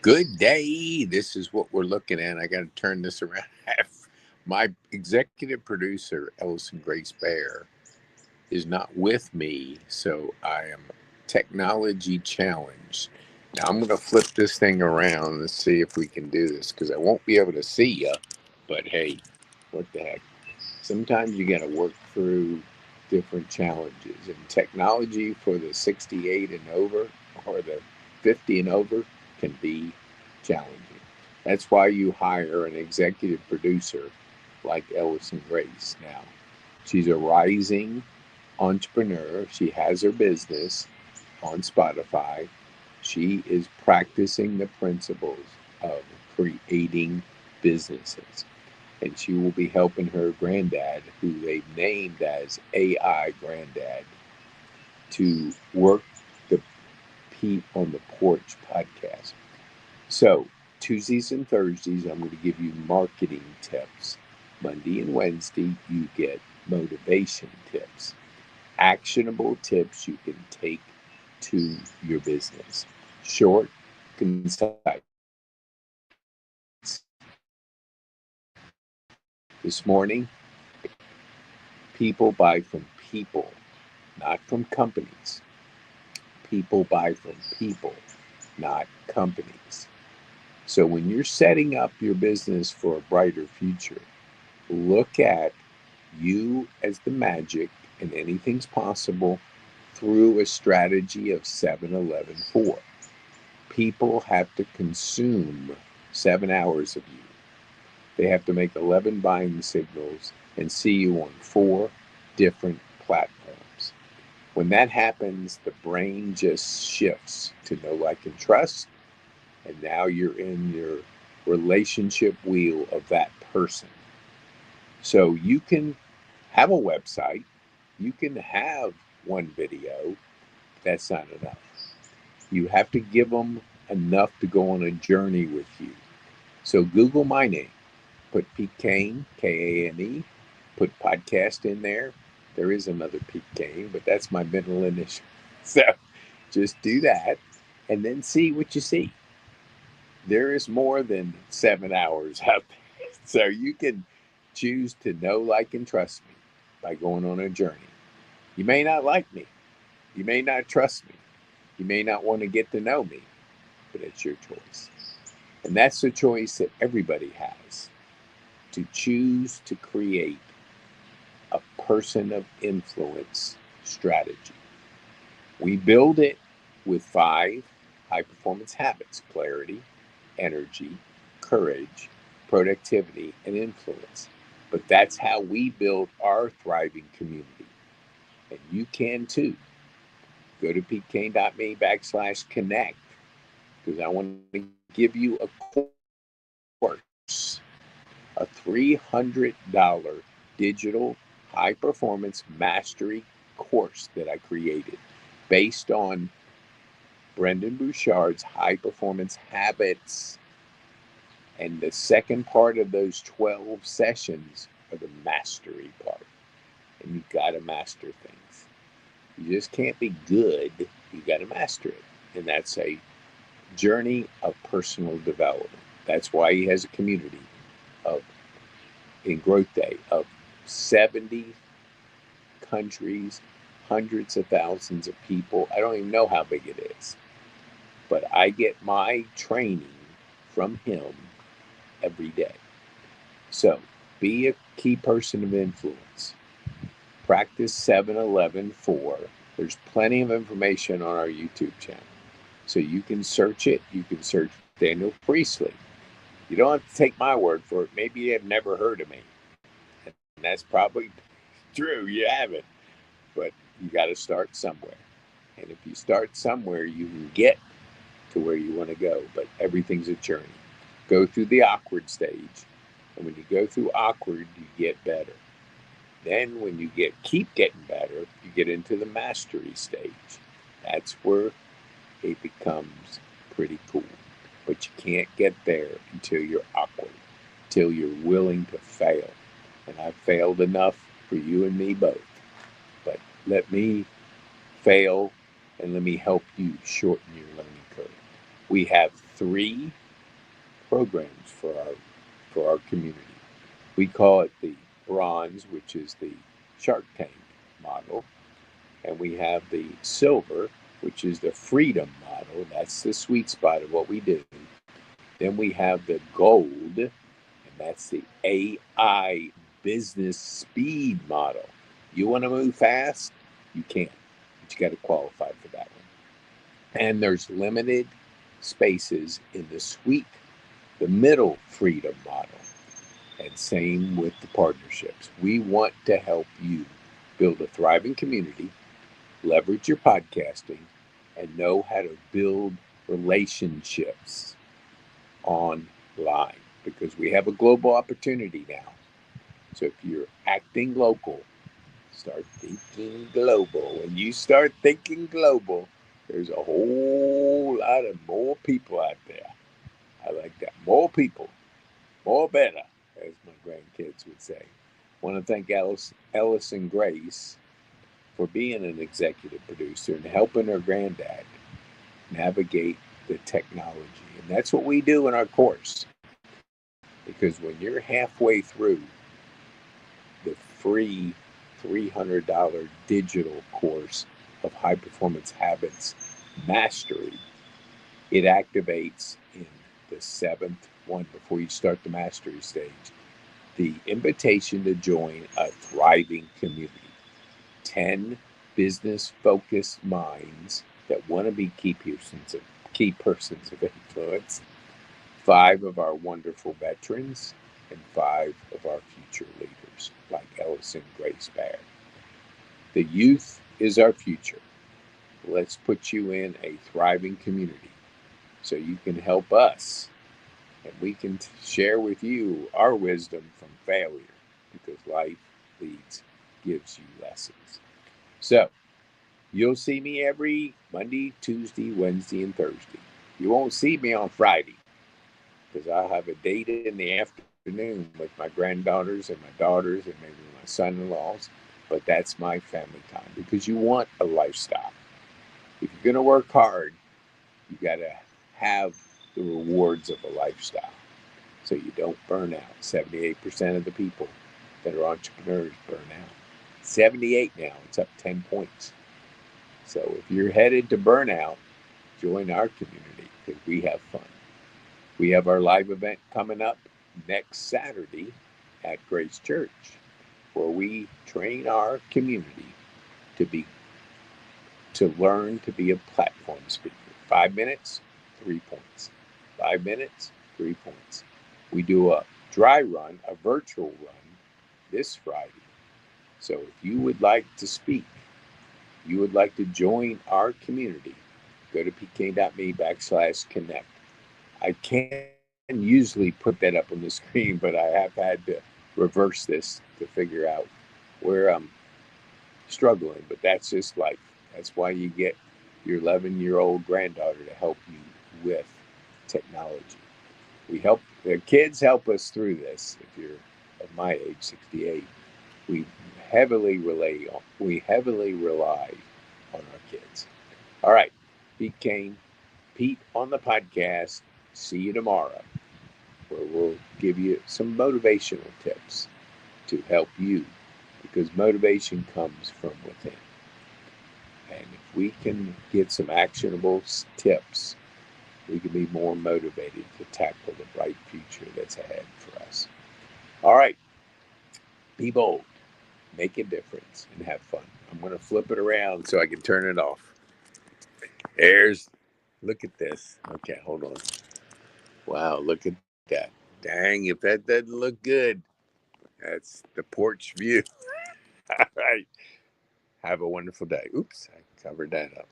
Good day. This is what we're looking at. I got to turn this around. My executive producer, Ellison Grace Bear, is not with me, so I am technology challenged. Now I'm going to flip this thing around and see if we can do this because I won't be able to see you. But hey, what the heck? Sometimes you got to work through different challenges. And technology for the 68 and over or the 50 and over can be challenging. That's why you hire an executive producer like Ellison Grace. Now, she's a rising entrepreneur. She has her business on Spotify. She is practicing the principles of creating businesses. And she will be helping her granddad, who they've named as AI Granddad, to work the Pete on the Porch podcast. So, Tuesdays and Thursdays, I'm going to give you marketing tips. Monday and Wednesday, you get motivation tips, actionable tips you can take to your business. Short, concise. This morning, people buy from people, not from companies. People buy from people, not companies. So when you're setting up your business for a brighter future, look at you as the magic and anything's possible through a strategy of 7-11-4. People have to consume 7 hours of you. They have to make 11 buying signals and see you on 4 different platforms. When that happens, the brain just shifts to know, like, and trust. And now you're in your relationship wheel of that person. So you can have a website, you can have one video. That's not enough. You have to give them enough to go on a journey with you. So Google my name, put Pete Kane, Kane, put podcast in there. There is another Pete Kane, but that's my middle initial. So just do that and then see what you see. There is more than 7 hours out there. So you can choose to know, like, and trust me by going on a journey. You may not like me. You may not trust me. You may not want to get to know me, but it's your choice. And that's the choice that everybody has, to choose to create a person of influence strategy. We build it with 5 high performance habits: clarity, energy, courage, productivity, and influence. But that's how we build our thriving community. And you can too. Go to petekane.me/connect because I want to give you a course, a $300 digital high performance mastery course that I created based on Brendan Bouchard's high performance habits. And the second part of those 12 sessions are the mastery part. And you got to master things. You just can't be good. You got to master it. And that's a journey of personal development. That's why he has a community of, in Growth Day, of 70 countries, hundreds of thousands of people. I don't even know how big it is. But I get my training from him every day. So be a key person of influence. Practice 7-11-4. There's plenty of information on our YouTube channel. So you can search it. You can search Daniel Priestley. You don't have to take my word for it. Maybe you have never heard of me. And that's probably true. You haven't. But you got to start somewhere. And if you start somewhere, you can get to where you want to go. But everything's a journey. Go through the awkward stage. And when you go through awkward, you get better. Then when you keep getting better, you get into the mastery stage. That's where it becomes pretty cool. But you can't get there until you're awkward, until you're willing to fail. And I've failed enough for you and me both. But let me fail and let me help you shorten your learning curve. We have 3 programs for our community. We call it the bronze, which is the Shark Tank model, and we have the silver, which is the freedom model. That's the sweet spot of what we do. Then we have the gold, and that's the AI business speed model. You want to move fast? You can, but you got to qualify for that one. And there's limited spaces in the middle freedom model. And same with the partnerships. We want to help you build a thriving community, leverage your podcasting, and know how to build relationships online because we have a global opportunity now. So if you're acting local, start thinking global. When you start thinking global, there's a whole lot of more people out there. I like that. More people, more better, as my grandkids would say. I want to thank Ellis and Grace for being an executive producer and helping her granddad navigate the technology. And that's what we do in our course. Because when you're halfway through the free $300 digital course of high performance habits mastery, it activates in the 7th one before you start the mastery stage the invitation to join a thriving community. 10 business focused minds that want to be key persons of influence, 5 of our wonderful veterans, and 5 of our future leaders, like Ellis and Grace Baird. The youth is our future. Let's put you in a thriving community so you can help us and we can share with you our wisdom from failure because life gives you lessons. So you'll see me every Monday, Tuesday, Wednesday, and Thursday. You won't see me on Friday because I'll have a date in the afternoon with my granddaughters and my daughters and maybe my son-in-laws. But that's my family time because you want a lifestyle. If you're going to work hard, you got to have the rewards of a lifestyle so you don't burn out. 78% of the people that are entrepreneurs burn out. 78 now, it's up 10 points. So if you're headed to burnout, join our community because we have fun. We have our live event coming up next Saturday at Grace Church, where we train our community to learn to be a platform speaker. 5 minutes, 3 points. 5 minutes, 3 points. We do a dry run, a virtual run, this Friday. So if you would like to speak, you would like to join our community, go to pk.me/connect. I can usually put that up on the screen, but I have had to reverse this to figure out where I'm struggling, but that's just life. That's why you get your 11-year-old granddaughter to help you with technology. The kids help us through this. If you're of my age, 68, we heavily rely on our kids. All right, Pete on the podcast. See you tomorrow, where we'll give you some motivational tips to help you, because motivation comes from within. And if we can get some actionable tips, we can be more motivated to tackle the bright future that's ahead for us. All right, be bold, make a difference, and have fun. I'm going to flip it around so I can turn it off. Look at this. Okay, hold on. Wow, look at that. Dang, if that doesn't look good, that's the porch view. All right. Have a wonderful day. Oops, I covered that up.